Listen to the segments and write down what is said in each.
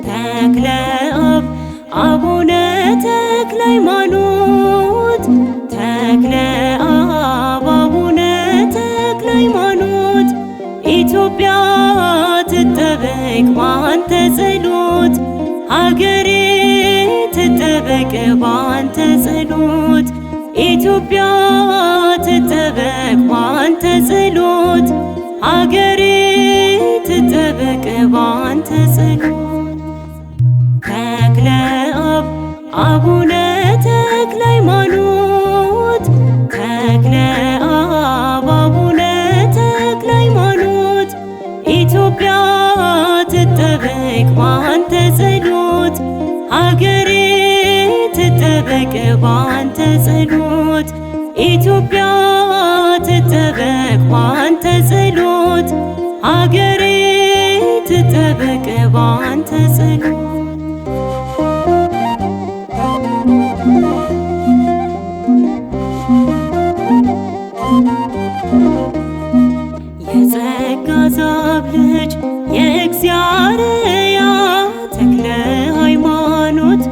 ተክለ አብ አቡነ ተክለ ሃይማኖት ተክለ አብ አቡነ ተክለ ሃይማኖት ኢትዮጵያ ትጠበቅ ባንተ ጸሎት ሀገሬ ትጠበቅ ባንተ ጸሎት ኢትዮጵያ ትጠበቅ ባንተ ጸሎት ሀገሬ ትጠበቅ ባንተ ጸሎት ተክለ አብ አቡነ ተክለ ሃይማኖት ተክለ አብ አቡነ ተክለ ሃይማኖት ኢትዮጵያ ትጠበቅ ባንተ ጸሎት ሀገሬ ትጠበቅ ባንተ ጸሎት ኢትዮጵያ ትጠበቅ ባንተ ጸሎት ሀገሬ ትጠበቅ ባንተ ጸሎት የጸጋ ዛፍ ልጅ የእግዚአርያ ተክለ ሃይማኖት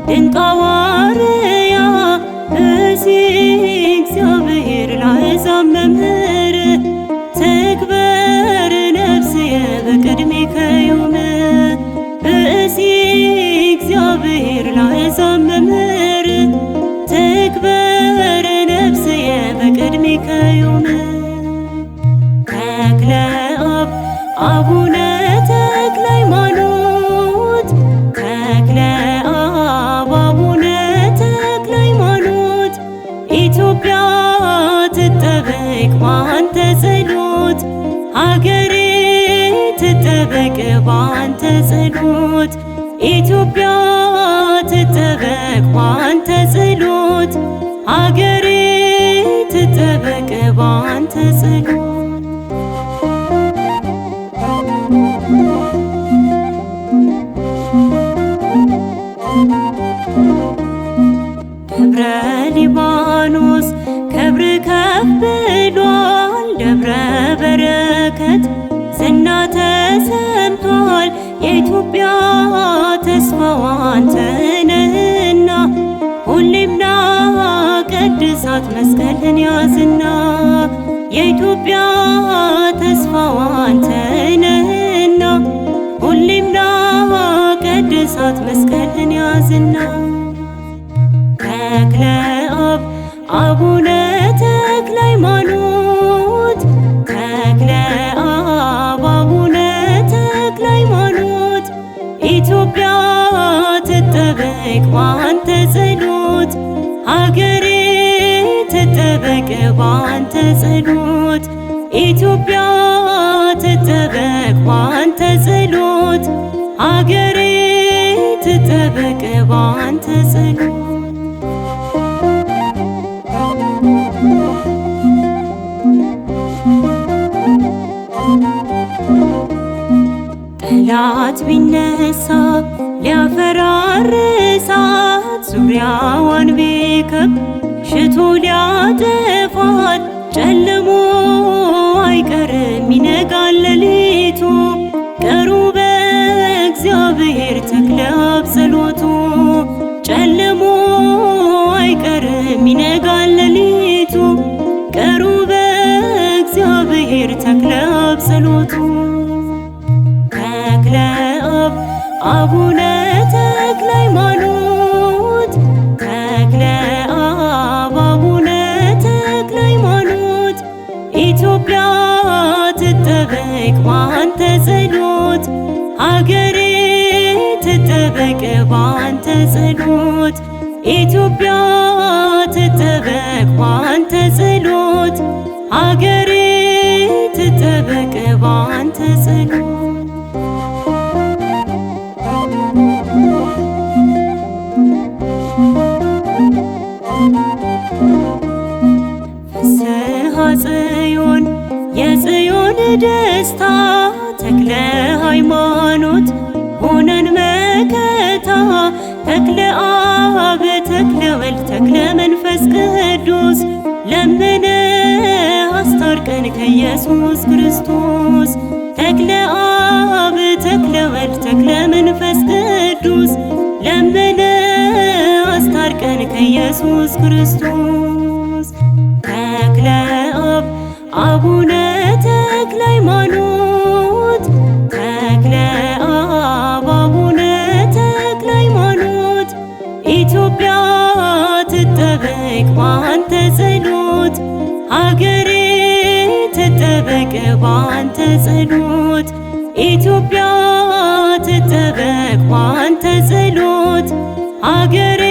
ድንቅ ሐዋርያ ብእሲ እግዚአብሔር ለአሕዛብ መምህር ትክበር ነፍስየ በቅድሜከ ዮም ብእሲ እግዚአብሔር ለአሕዛብ መምህር ትክበር ነፍስየ በቅድሜከ ዮም ተክለ አብ አቡነ ተክለ ሃይማኖት ተክለ አብ አቡነ ተክለ ሃይማኖት ኢትዮጵያ ትጠበቅ ባንተ ጸሎት ሀገሬ ትጠበቅ ባንተ ጸሎት ኢትዮጵያ ትጠበቅ ባንተ ጸሎት ሀገሬ ትጠበቅ ባንተ ጸሎት ደብረ ሊባኖስ ክብር ከፍ ብሏል ደብረ በረከት ዝና ተሰምቷል የኢትዮጵያ ተስፋዋ አንተ ነህና ሁሌም ና ቀድሳት መስቀልን ያዝና የኢትዮጵያ ተስፋዋ አንተ ነህና ሁሌም ና ቀድሳት መስቀልን ያዝና ተክለ አብ አቡነ ተክለ ሃይማኖት ተክለ አብ አቡነ ተክለ ሃይማኖት ኢትዮጵያ ትጠበቅ ባንተ ጸሎት ሀገሬ ትጠበቅ ባንተ ጸሎት ኢትዮጵያ ትጠበቅ ባንተ ጸሎት ሀገሬ ትጠበቅ ባንተ ጸሎት ጠላት ቢነሳ ሊያፈራርሳት ዙሪያዋን ቢከብ ሽቶ ሊያጠፋት ጨልሞ አይቀርም ይነጋል ሌሊቱ ቀሩ በእግዚአብሔር ተክለ አብ ጸሎቱ ጨልሞ አይቀርም ይነጋል ሌሊቱ ቀሩ በእግዚአብሔር ተክለ አብ ጸሎቱ ተክለ አብ አቡነ ተክለ ሃይማኖት ተክለ አብ አቡነ ተክለ ሃይማኖት ኢትዮጵያ ትጠበቅ ባንተ ጸሎት ሀገሬ ትጠበቅ ባንተ ጸሎት ኢትዮጵያ ትጠበቅ ባንተ ጸሎት ሀገሬ ትጠበቅ በደስታ ተክለ ሃይማኖት ሆነን መከታ ተክለ አብ ተክለ ወልድ ተክለ መንፈስ ቅዱስ ለምነ አስታርቀን ከኢየሱስ ክርስቶስ ተክለ አብ ተክለ ወልድ ተክለ መንፈስ ቅዱስ ለምነ አስታርቀን ከኢየሱስ ክርስቶስ ተክለ አብ አቡነ ተክለ ሃይማኖት ተክለ አብ አቡነ ተክለ ሃይማኖት ኢትዮጵያ ትጠበቅ ባንተ ጸሎት ሀገሬ ትጠበቅ ባንተ ጸሎት ኢትዮጵያ ትጠበቅ ባንተ ጸሎት ሀገሬ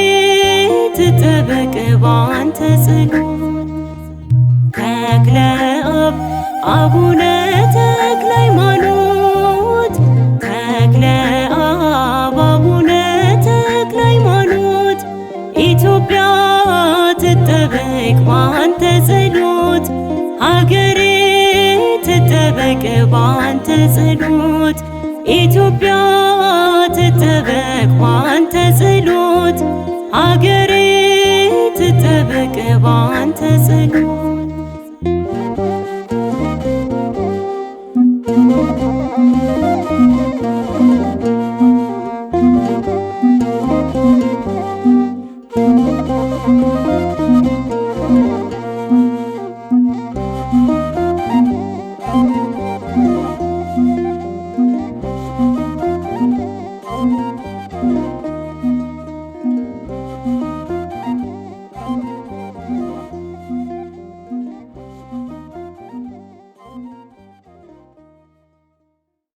ትጠበቅ ባንተ ጸሎት ተክለ አብ አቡነ ተክለ ሃይማኖት ተክለ አብ አቡነ ተክለ ሃይማኖት ኢትዮጵያ ትጠበቅ ባንተ ጸሎት ሀገሬ ትጠበቅ ባንተ ጸሎት ኢትዮጵያ ትጠበቅ ባንተ ጸሎት ሀገሬ ትጠበቅ ባንተ ጸሎት